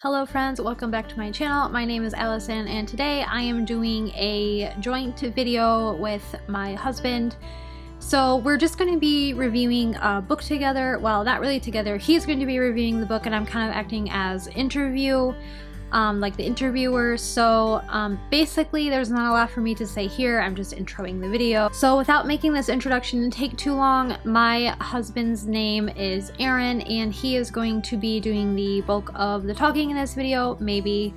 Hello friends, welcome back to my channel. My name is Allison and today I am doing a joint video with my husband. So we're just going to be reviewing a book together. Well, not really together. He's going to be reviewing the book and I'm kind of acting as like the interviewer. So basically there's not a lot for me to say here. I'm just introing the video. So without making this introduction take too long, my husband's name is Aaron and he is going to be doing the bulk of the talking in this video, maybe.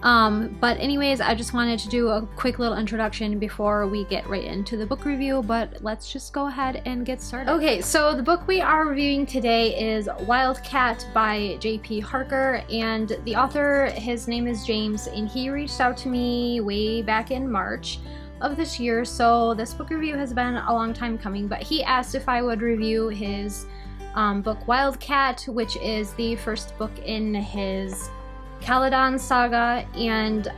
But anyways, I just wanted to do a quick little introduction before we get right into the book review, but let's just go ahead and get started. Okay, so the book we are reviewing today is Wildcat by J.P. Harker, and the author, his name is James, and he reached out to me way back in March of this year, so this book review has been a long time coming, but he asked if I would review his book Wildcat, which is the first book in his Caledon saga, and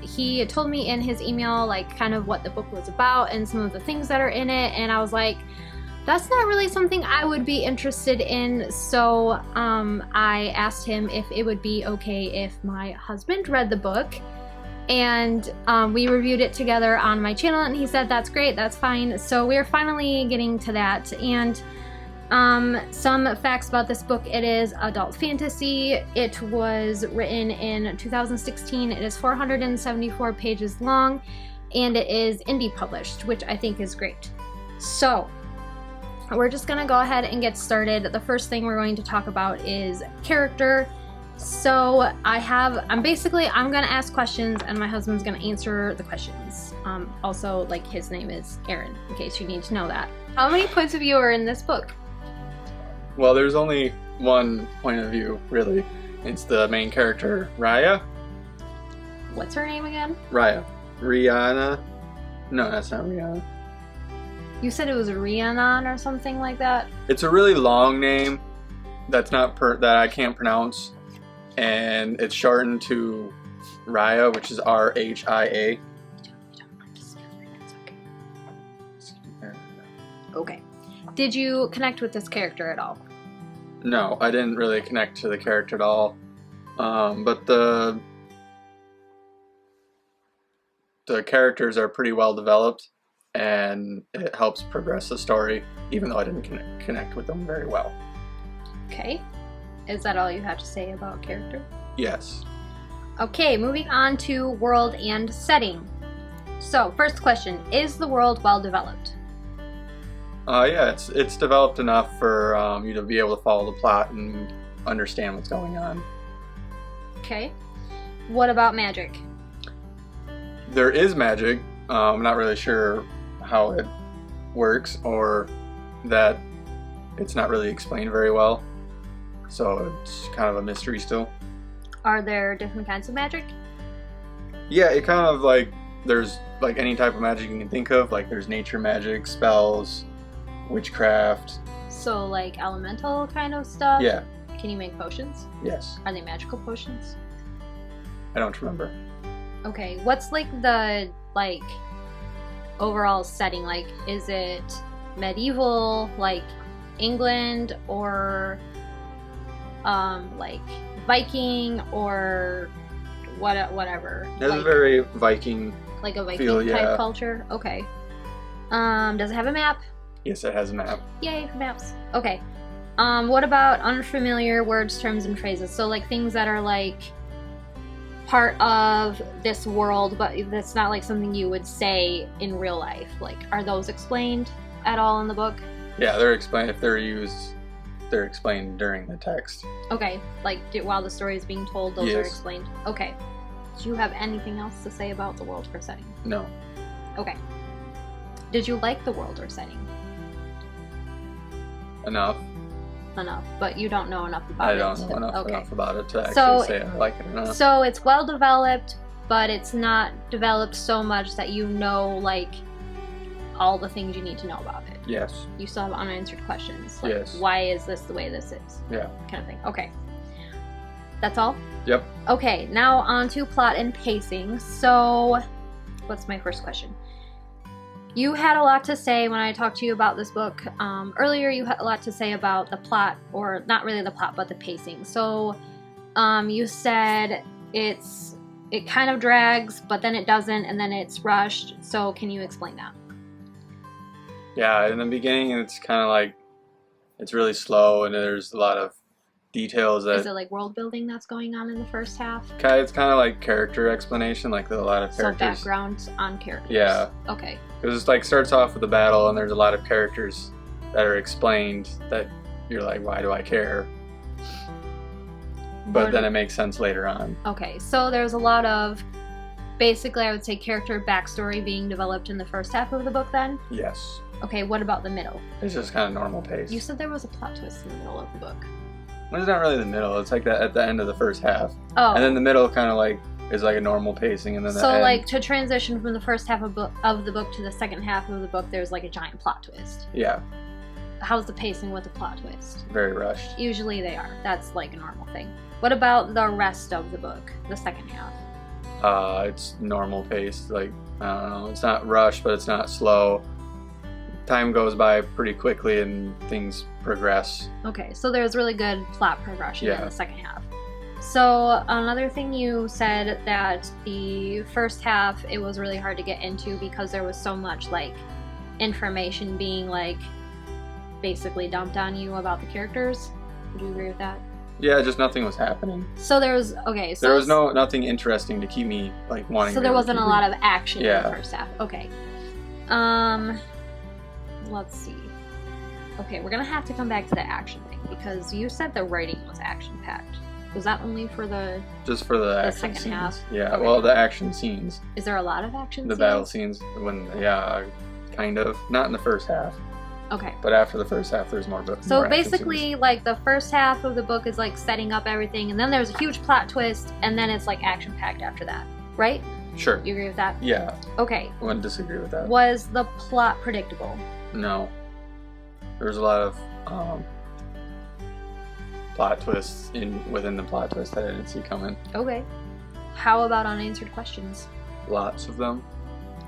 he told me in his email like kind of what the book was about and some of the things that are in it, and I was like, that's not really something I would be interested in. So I asked him if it would be okay if my husband read the book, and we reviewed it together on my channel, and he said that's great, that's fine. So we're finally getting to that. And some facts about this book: it is adult fantasy. It was written in 2016. It is 474 pages long, and it is indie published, which I think is great. So we're just gonna go ahead and get started. The first thing we're going to talk about is character. So I'm gonna ask questions and my husband's gonna answer the questions. Also, like, his name is Aaron, in case you need to know that. How many points of view are in this book? Well, there's only one point of view, really. It's the main character, Rhia. What's her name again? Rhia. Rhianna. No, that's not Rhianna. You said it was Rhiannon or something like that? It's a really long name that's that I can't pronounce, and it's shortened to Rhia, which is R-H-I-A. Okay. Did you connect with this character at all? No, I didn't really connect to the character at all. But the characters are pretty well developed, and it helps progress the story, even though I didn't connect with them very well. Okay. Is that all you have to say about character? Yes. Okay, moving on to world and setting. So, first question, is the world well developed? Yeah, it's developed enough for you to be able to follow the plot and understand what's going on. Okay. What about magic? There is magic. I'm not really sure how it works, or that it's not really explained very well. So it's kind of a mystery still. Are there different kinds of magic? Yeah, it kind of there's like any type of magic you can think of. Like there's nature magic, spells, witchcraft. So like elemental kind of stuff? Yeah. Can you make potions? Yes. Are they magical potions? I don't remember. Okay, what's like the overall setting? Like, is it medieval, like England, or like Viking, or whatever? It's a very Viking, like a Viking feel, type yeah. culture. Okay. Does it have a map? Yes, it has a map. Yay for maps. Okay. What about unfamiliar words, terms, and phrases? So like things that are like part of this world, but that's not like something you would say in real life. Like, are those explained at all in the book? Yeah, they're explained. If they're used, they're explained during the text. Okay, like while the story is being told, those Yes. are explained. Okay. Do you have anything else to say about the world or setting? No. Okay. Did you like the world or setting? Enough. Enough, but you don't know enough about it. I don't know enough about it to So- actually say I like it or not. So it's well developed, but it's not developed so much that you know like all the things you need to know about it. Yes. You still have unanswered questions. Like, Yes. why is this the way this is? Yeah. Kind of thing. Okay. That's all? Yep. Okay, now on to plot and pacing. So, what's my first question? You had a lot to say when I talked to you about this book earlier. You had a lot to say about the plot, or not really the plot, but the pacing. So You said it kind of drags, but then it doesn't, and then it's rushed. So can you explain that? Yeah, in the beginning, it's kind of like it's really slow, and there's a lot of details that. Is it like world building that's going on in the first half? It's kind of like character explanation, like a lot of characters. So background on characters. Yeah. Okay. Because it's like starts off with a battle, and there's a lot of characters that are explained that you're like, why do I care? But then it makes sense later on. Okay, so there's a lot of, basically I would say character backstory being developed in the first half of the book then? Yes. Okay, what about the middle? It's just kind of normal pace. You said there was a plot twist in the middle of the book. It's not really the middle, it's like that at the end of the first half. Oh. And then the middle kind of like is like a normal pacing, and then the end. Like to transition from the first half of the book to the second half of the book, there's like a giant plot twist. Yeah. How's the pacing with the plot twist? Very rushed. Usually they are. That's like a normal thing. What about the rest of the book, the second half? It's normal pace. Like, I don't know, it's not rushed, but it's not slow. Time goes by pretty quickly and things progress. Okay, so there's really good plot progression in Yeah. the second half. So another thing you said that the first half, it was really hard to get into because there was so much like information being like basically dumped on you about the characters. Would you agree with that? Yeah, just nothing was happening. So there was, okay, so there was nothing interesting to keep me like wanting. So there wasn't a lot of action in the Yeah. first half. Okay. Let's see. Okay, we're gonna have to come back to the action thing because you said the writing was action packed. Was that only for the Just for the action second scenes. half? Yeah, Okay. well, the action scenes. Is there a lot of action The scenes? battle scenes, kind of. Not in the first half, Okay. but after the first half, there's more. So more action basically, scenes. like the first half of the book is like setting up everything, and then there's a huge plot twist, and then it's like action packed after that, right? Sure. You agree with that? Yeah, Okay. I wouldn't disagree with that. Was the plot predictable? No. There's a lot of plot twists within the plot twist that I didn't see coming. Okay. How about unanswered questions? Lots of them.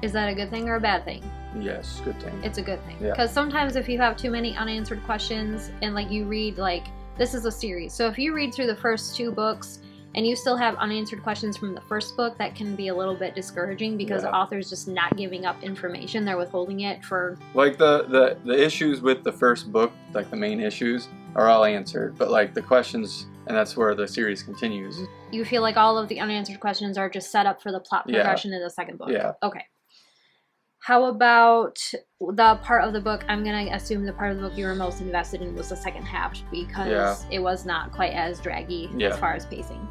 Is that a good thing or a bad thing? Yes, good thing. It's a good thing. Yeah. Because sometimes if you have too many unanswered questions and like you read like, this is a series. So if you read through the first 2 books and you still have unanswered questions from the first book, that can be a little bit discouraging because the author's just not giving up information. They're withholding it for... Like the issues with the first book, like the main issues, are all answered. But like the questions, and that's where the series continues. You feel like all of the unanswered questions are just set up for the plot progression in the second book? Yeah. Okay. How about the part of the book, I'm going to assume the part of the book you were most invested in was the second half because it was not quite as draggy as far as pacing.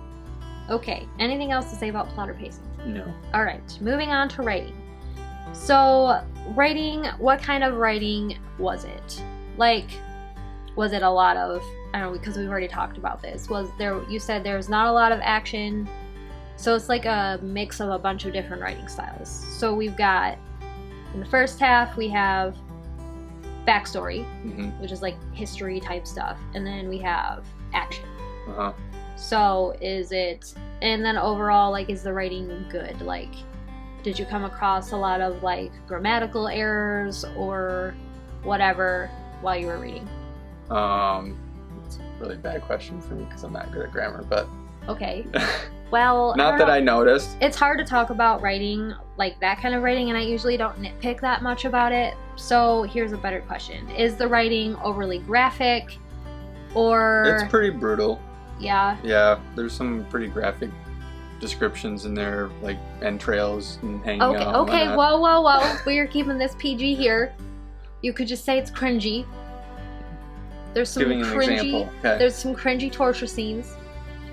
Okay, anything else to say about plot or pacing? No. Alright, moving on to writing. So, writing, what kind of writing was it? Like, was it a lot of, I don't know, because we've already talked about this, you said there's not a lot of action, so it's like a mix of a bunch of different writing styles. So we've got, in the first half, we have backstory, which is like history type stuff, and then we have action. So is it, and then overall, like, is the writing good? Like, did you come across a lot of like grammatical errors or whatever while you were reading? It's a really bad question for me because I'm not good at grammar, but okay. Well, not that I noticed. It's hard to talk about writing, like that kind of writing, and I usually don't nitpick that much about it. So here's a better question. Is the writing overly graphic or... It's pretty brutal. Yeah. Yeah, there's some pretty graphic descriptions in there, like entrails and hanging out. Okay, whoa. We're keeping this PG here. You could just say it's cringy. There's some There's some cringy torture scenes.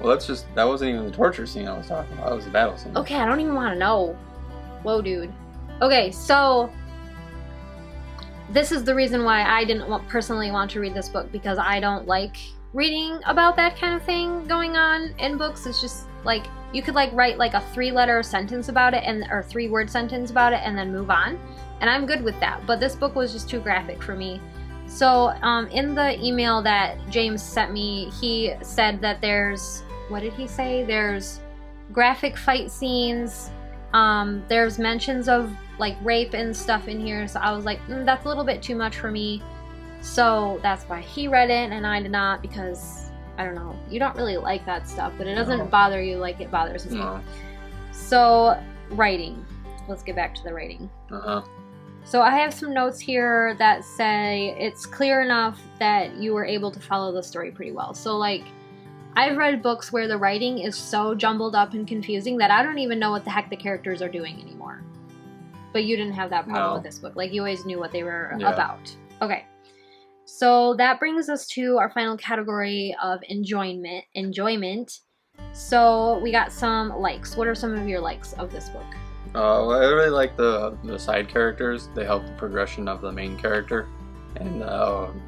Well, that wasn't even the torture scene I was talking about. That was the battle scene. Okay, I don't even want to know. Whoa, dude. Okay, so this is the reason why I didn't personally want to read this book, because I don't like reading about that kind of thing going on in books. It's just like you could like write like a 3-letter sentence about it or 3-word sentence about it and then move on, and I'm good with that. But this book was just too graphic for me. So in the email that James sent me, he said that there's, what did he say? There's graphic fight scenes. There's mentions of like rape and stuff in here. So I was like, that's a little bit too much for me. So that's why he read it and I did not, because I don't know, you don't really like that stuff, but it No. doesn't bother you like it bothers me. No. So, writing. Let's get back to the writing. So I have some notes here that say it's clear enough that you were able to follow the story pretty well. So like, I've read books where the writing is so jumbled up and confusing that I don't even know what the heck the characters are doing anymore. But you didn't have that problem with this book. Like, you always knew what they were about. Okay. So that brings us to our final category of enjoyment. So we got some likes. What are some of your likes of this book? Well, I really like the side characters. They help the progression of the main character and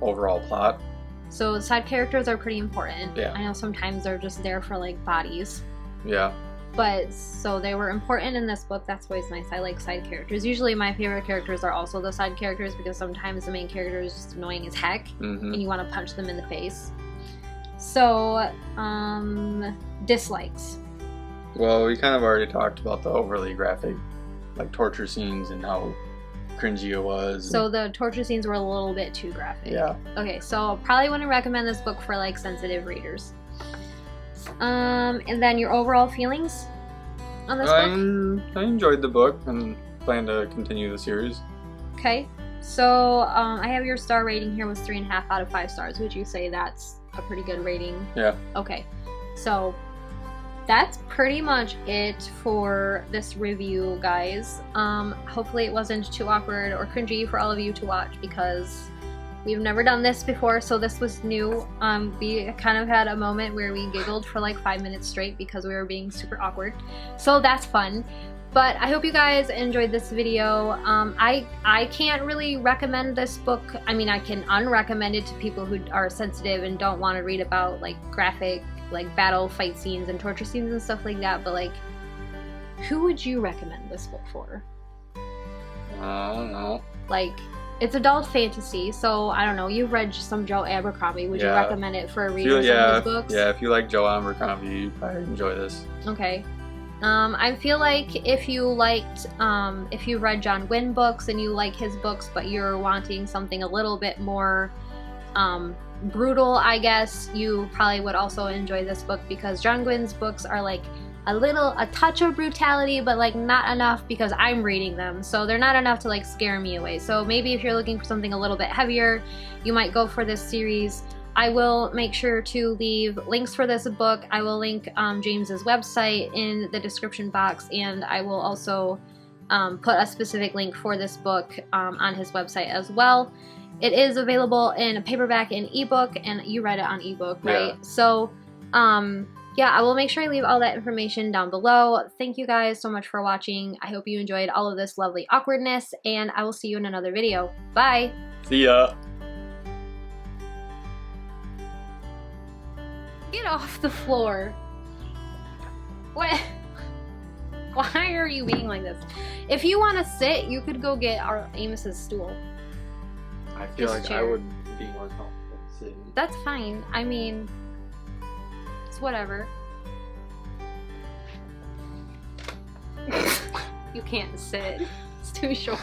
overall plot. So side characters are pretty important. Yeah. I know sometimes they're just there for like bodies. Yeah. But so they were important in this book. That's always nice. I like side characters. Usually my favorite characters are also the side characters because sometimes the main character is just annoying as heck and you want to punch them in the face. So, dislikes. Well, we kind of already talked about the overly graphic, like torture scenes and how cringy it was. So the torture scenes were a little bit too graphic. Yeah. Okay, so probably wouldn't recommend this book for like sensitive readers. And then your overall feelings on this book? I enjoyed the book and plan to continue the series. Okay, so I have your star rating here was 3.5 out of 5 stars. Would you say that's a pretty good rating? Yeah. Okay, so that's pretty much it for this review, guys. Hopefully it wasn't too awkward or cringy for all of you to watch because we've never done this before, so this was new. We kind of had a moment where we giggled for like 5 minutes straight because we were being super awkward. So that's fun. But I hope you guys enjoyed this video. I can't really recommend this book. I mean, I can unrecommend it to people who are sensitive and don't want to read about like graphic, like battle fight scenes and torture scenes and stuff like that. But like, who would you recommend this book for? I don't know. Like, it's adult fantasy, so I don't know. You've read some Joe Abercrombie. Would you recommend it for readers of his books? Yeah, if you like Joe Abercrombie, you probably enjoy this. Okay. I feel like if you liked, if you read John Gwynne books and you like his books, but you're wanting something a little bit more brutal, I guess, you probably would also enjoy this book because John Gwynne's books are like a touch of brutality, but like not enough because I'm reading them, so they're not enough to like scare me away. So maybe if you're looking for something a little bit heavier, you might go for this series. I will make sure to leave links for this book. I will link James's website in the description box, and I will also put a specific link for this book on his website as well. It is available in a paperback and ebook, and you read it on ebook, right? Yeah. So yeah, I will make sure I leave all that information down below. Thank you guys so much for watching. I hope you enjoyed all of this lovely awkwardness, and I will see you in another video. Bye! See ya! Get off the floor. What? Why are you being like this? If you want to sit, you could go get Amos's stool. I feel This like chair. I would be more comfortable sitting. That's fine. I mean, it's whatever. You can't sit. It's too short.